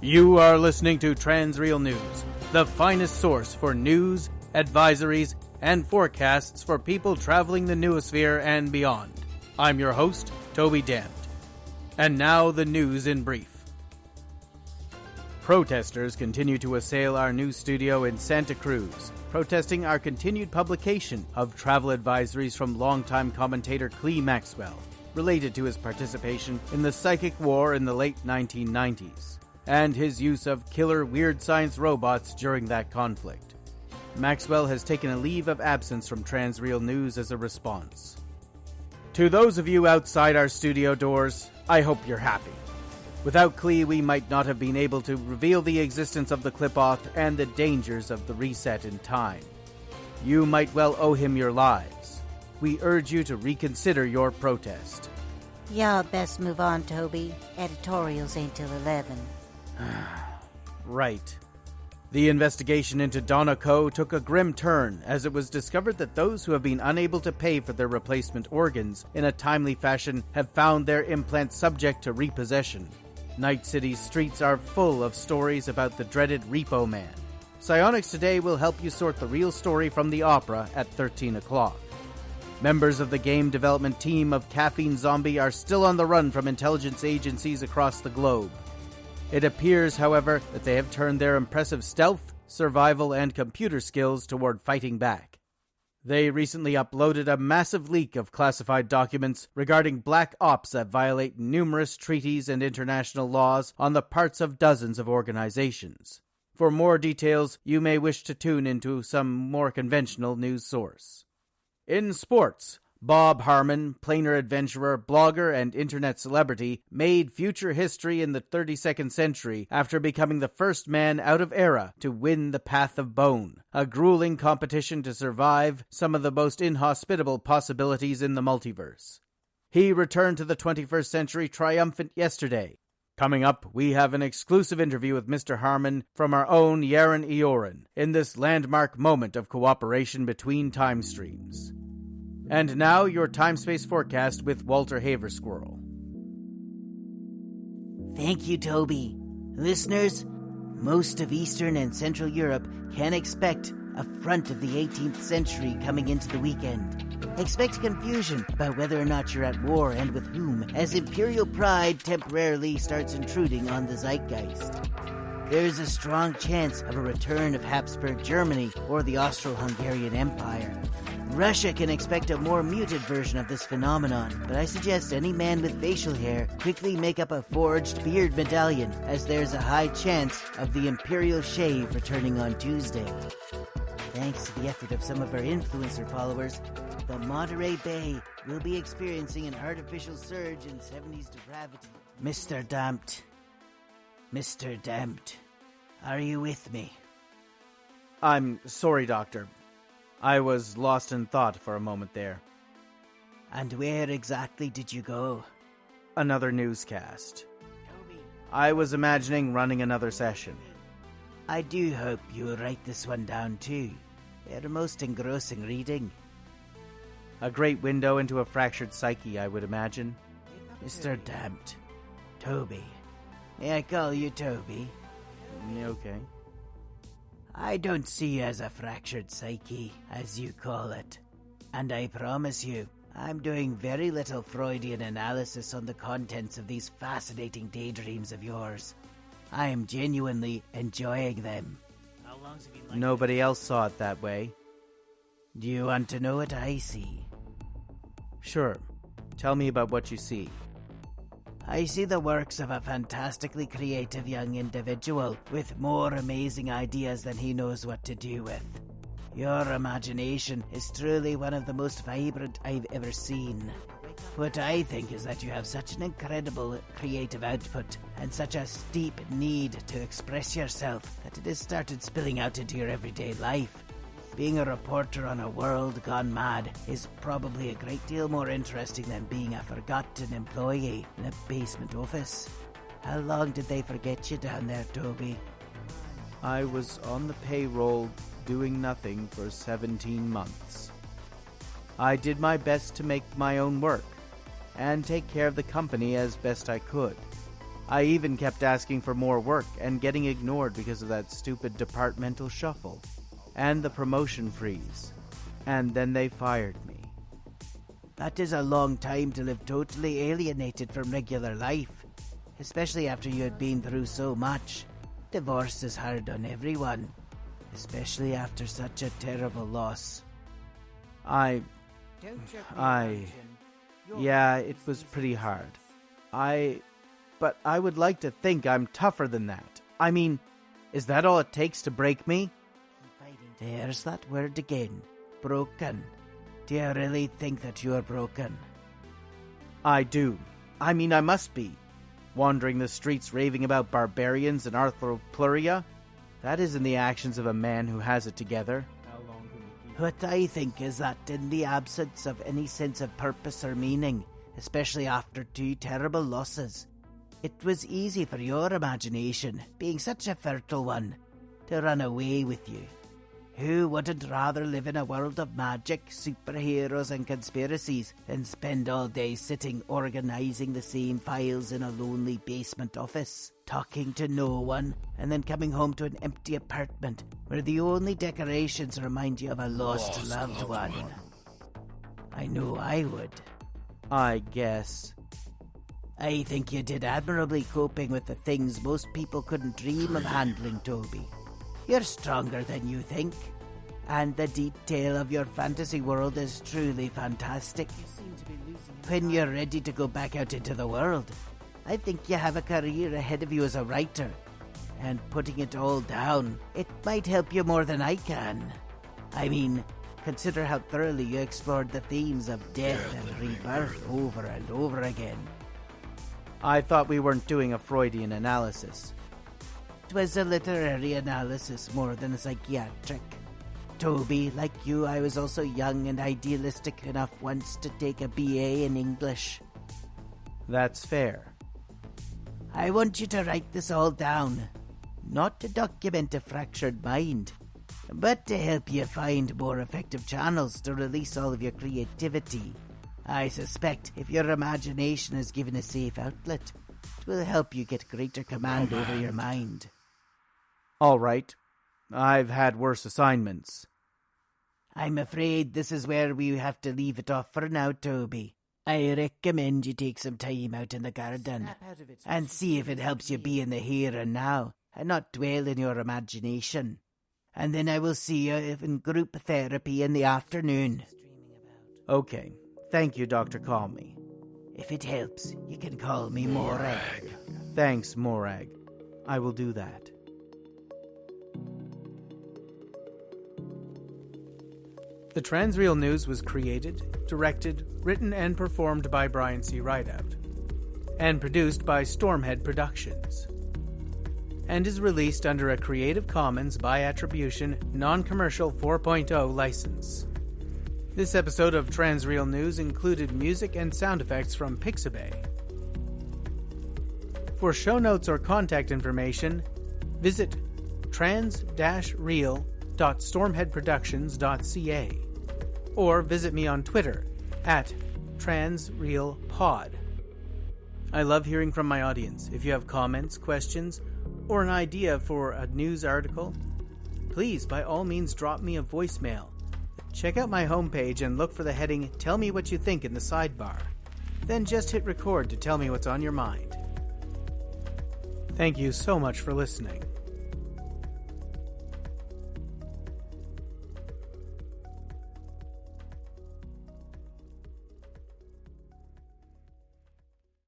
You are listening to Transreal News, the finest source for news, advisories, and forecasts for people traveling the noosphere and beyond. I'm your host, Toby Damned. And now the news in brief. Protesters continue to assail our news studio in Santa Cruz, protesting our continued publication of travel advisories from longtime commentator Klie Maxwell, related to his participation in the psychic war in the late 1990s, and his use of killer weird science robots during that conflict. Maxwell has taken a leave of absence from Transreal News as a response. To those of you outside our studio doors, I hope you're happy. Without Klie, we might not have been able to reveal the existence of the clip-off and the dangers of the reset in time. You might well owe him your lives. We urge you to reconsider your protest. Y'all best move on, Toby. Editorials ain't till 11. Right. The investigation into Donna Co took a grim turn as it was discovered that those who have been unable to pay for their replacement organs in a timely fashion have found their implants subject to repossession. Night City's streets are full of stories about the dreaded Repo Man. Psionics Today will help you sort the real story from the opera at 13 o'clock. Members of the game development team of Caffeine Zombie are still on the run from intelligence agencies across the globe. It appears, however, that they have turned their impressive stealth, survival, and computer skills toward fighting back. They recently uploaded a massive leak of classified documents regarding black ops that violate numerous treaties and international laws on the parts of dozens of organizations. For more details, you may wish to tune into some more conventional news source. In sports, Bob Harmon, planar adventurer, blogger, and internet celebrity, made future history in the 32nd century after becoming the first man out of Era to win the Path of Bone, a grueling competition to survive some of the most inhospitable possibilities in the multiverse. He returned to the 21st century triumphant yesterday. Coming up, we have an exclusive interview with Mr. Harmon from our own Yaron Eorin in this landmark moment of cooperation between time streams. And now, your time-space forecast with Walter Haversquirrel. Thank you, Toby. Listeners, most of Eastern and Central Europe can expect a front of the 18th century coming into the weekend. Expect confusion about whether or not you're at war and with whom, as imperial pride temporarily starts intruding on the zeitgeist. There is a strong chance of a return of Habsburg Germany or the Austro-Hungarian Empire. Russia can expect a more muted version of this phenomenon, but I suggest any man with facial hair quickly make up a forged beard medallion, as there's a high chance of the imperial shave returning on Tuesday. Thanks to the effort of some of our influencer followers, the Monterey Bay will be experiencing an artificial surge in 70s depravity. Mr. Damped, are you with me? I'm sorry, Doctor. I was lost in thought for a moment there. And where exactly did you go? Another newscast. Toby. I was imagining running another session. I do hope you will write this one down too. They're most engrossing reading. A great window into a fractured psyche, I would imagine. Mr. Damped. Toby. May I call you Toby? Okay. I don't see you as a fractured psyche, as you call it. And I promise you, I'm doing very little Freudian analysis on the contents of these fascinating daydreams of yours. I am genuinely enjoying them. How long's it been like Nobody else saw it that way. Do you want to know what I see? Sure. Tell me about what you see. I see the works of a fantastically creative young individual with more amazing ideas than he knows what to do with. Your imagination is truly one of the most vibrant I've ever seen. What I think is that you have such an incredible creative output and such a steep need to express yourself that it has started spilling out into your everyday life. Being a reporter on a world gone mad is probably a great deal more interesting than being a forgotten employee in a basement office. How long did they forget you down there, Toby? I was on the payroll doing nothing for 17 months. I did my best to make my own work and take care of the company as best I could. I even kept asking for more work and getting ignored because of that stupid departmental shuffle and the promotion freeze. And then they fired me. That is a long time to live totally alienated from regular life, especially after you had been through so much. Divorce is hard on everyone, especially after such a terrible loss. Yeah, it was pretty hard. But I would like to think I'm tougher than that. I mean, is that all it takes to break me? There's that word again. Broken. Do you really think that you are broken? I do. I mean, I must be. Wandering the streets raving about barbarians and arthropluria? That isn't the actions of a man who has it together. What I think is that in the absence of any sense of purpose or meaning, especially after 2 terrible losses, it was easy for your imagination, being such a fertile one, to run away with you. Who wouldn't rather live in a world of magic, superheroes and conspiracies than spend all day sitting organizing the same files in a lonely basement office, talking to no one, and then coming home to an empty apartment where the only decorations remind you of a lost loved one? I know I would. I guess. I think you did admirably coping with the things most people couldn't dream of handling, Toby. You're stronger than you think, and the detail of your fantasy world is truly fantastic. When you're ready to go back out into the world, I think you have a career ahead of you as a writer, and putting it all down, it might help you more than I can. I mean, consider how thoroughly you explored the themes of death and rebirth over and over again. I thought we weren't doing a Freudian analysis. It was a literary analysis more than a psychiatric. Toby, like you, I was also young and idealistic enough once to take a BA in English. That's fair. I want you to write this all down. Not to document a fractured mind, but to help you find more effective channels to release all of your creativity. I suspect if your imagination is given a safe outlet, it will help you get greater command over your mind. All right. I've had worse assignments. I'm afraid this is where we have to leave it off for now, Toby. I recommend you take some time out in the garden and see if it helps you be in the here and now and not dwell in your imagination. And then I will see you in group therapy in the afternoon. Okay. Thank you, Dr. Call Me. If it helps, you can call me Morag. Thanks, Morag. I will do that. The Transreal News was created, directed, written, and performed by Brian C. Rideout, and produced by Stormhead Productions, and is released under a Creative Commons by Attribution, Non-Commercial 4.0 license. This episode of Transreal News included music and sound effects from Pixabay. For show notes or contact information, visit trans-real.stormheadproductions.ca or visit me on Twitter at transrealpod. I love hearing from my audience. If you have comments, questions, or an idea for a news article, please by all means drop me a voicemail. Check out my homepage and look for the heading Tell Me What You Think in the sidebar. Then just hit record to tell me what's on your mind. Thank you so much for listening.